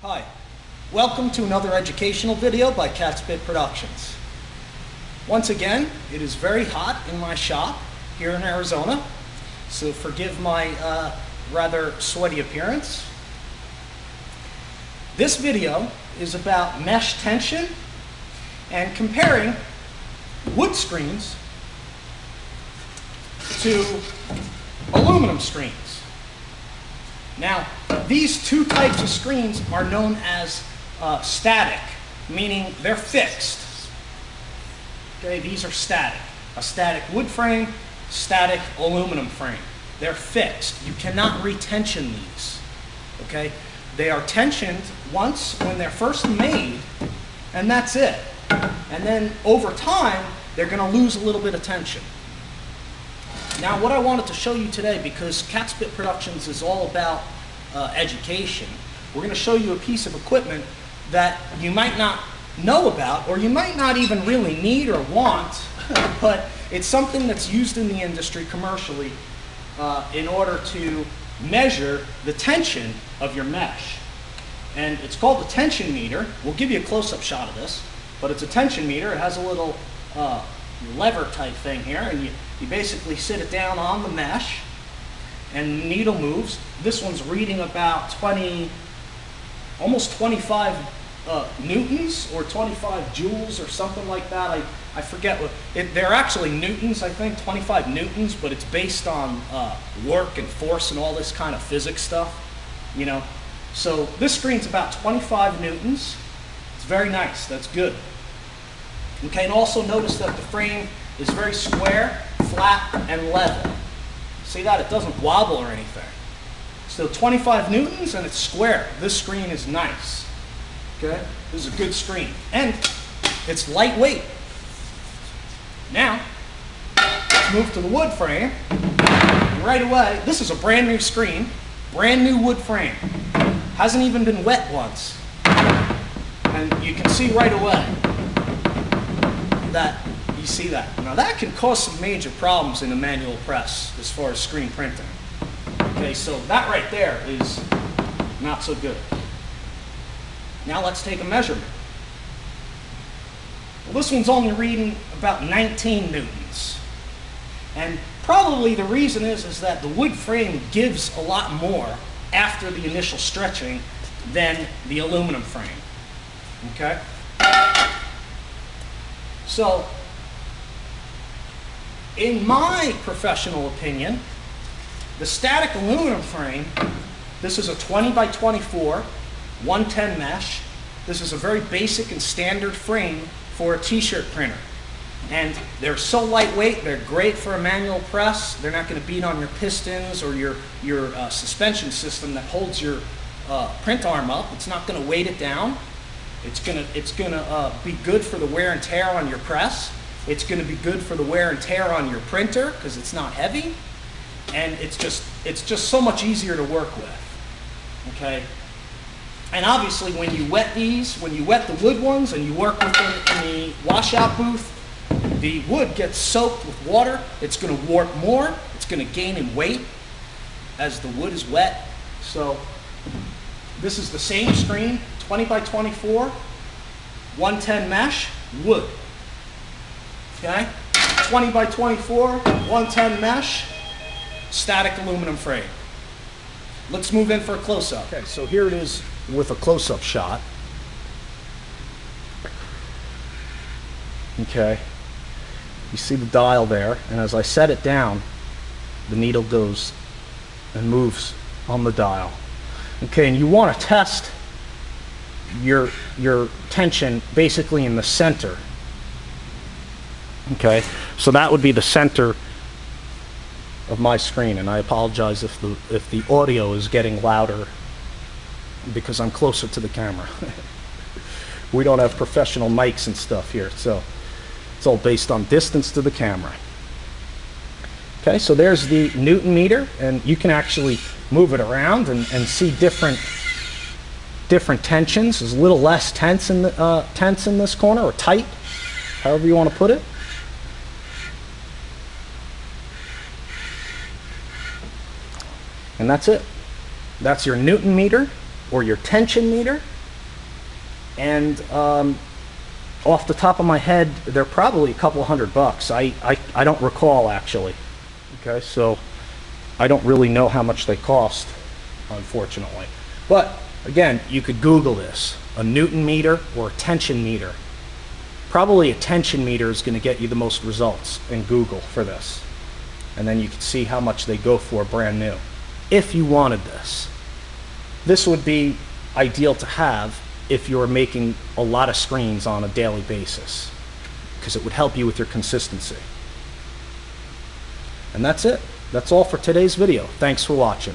Hi, welcome to another educational video by Catspit Productions. Once again, it is very hot in my shop here in Arizona, so forgive my rather sweaty appearance. This video is about mesh tension and comparing wood screens to aluminum screens. Now, these two types of screens are known as static, meaning they're fixed. Okay, these are static. A static wood frame, static aluminum frame. They're fixed. You cannot retension these. Okay, they are tensioned once when they're first made, and that's it. And then over time, they're going to lose a little bit of tension. Now, what I wanted to show you today, because Catspit Productions is all about education, we're going to show you a piece of equipment that you might not know about, or you might not even really need or want, but it's something that's used in the industry commercially in order to measure the tension of your mesh. And it's called the tension meter. We'll give you a close-up shot of this, but it's a tension meter. It has a little lever type thing here, and you basically sit it down on the mesh and the needle moves. This one's reading about almost 25 newtons or 25 joules or something like that. I forget what they're actually newtons, I think 25 newtons, but it's based on work and force and all this kind of physics stuff, you know. So this screen's about 25 newtons. It's very nice. That's good. Okay, and also notice that the frame is very square, flat, and level. See that? It doesn't wobble or anything. So 25 newtons and it's square. This screen is nice. Okay? This is a good screen. And it's lightweight. Now, let's move to the wood frame. And right away, this is a brand new screen, brand new wood frame. Hasn't even been wet once. And you can see right away that you see that. Now that can cause some major problems in a manual press as far as screen printing. Okay, so that right there is not so good. Now let's take a measurement. Well, this one's only reading about 19 newtons. And probably the reason is that the wood frame gives a lot more after the initial stretching than the aluminum frame. Okay? So, in my professional opinion, the static aluminum frame, this is a 20 by 24, 110 mesh. This is a very basic and standard frame for a t-shirt printer. And they're so lightweight, they're great for a manual press. They're not going to beat on your pistons or your suspension system that holds your print arm up. It's not going to weight it down. It's gonna be good for the wear and tear on your press. It's gonna be good for the wear and tear on your printer because it's not heavy, and it's just so much easier to work with. Okay. And obviously, when you wet these, when you wet the wood ones and you work with them in the washout booth, the wood gets soaked with water. It's gonna warp more. It's gonna gain in weight as the wood is wet. So this is the same screen. 20 by 24, 110 mesh, wood. Okay? 20 by 24, 110 mesh, static aluminum frame. Let's move in for a close-up. Okay, so here it is with a close-up shot. Okay. You see the dial there, and as I set it down, the needle goes and moves on the dial. Okay, and you want to test your tension basically in the center. Okay, so that would be the center of my screen, and I apologize if the audio is getting louder because I'm closer to the camera. We don't have professional mics and stuff here, so it's all based on distance to the camera. Okay, so there's the Newton meter, and you can actually move it around and see different tensions. There's a little less tense in this corner, or tight, however you want to put it. And that's it. That's your Newton meter or your tension meter. And off the top of my head, they're probably a couple $100. I don't recall, actually. Okay, so I don't really know how much they cost, unfortunately. But again, you could Google this, a Newton meter or a tension meter. Probably a tension meter is going to get you the most results in Google for this. And then you can see how much they go for brand new. If you wanted this, this would be ideal to have if you're making a lot of screens on a daily basis, because it would help you with your consistency. And that's it. That's all for today's video. Thanks for watching.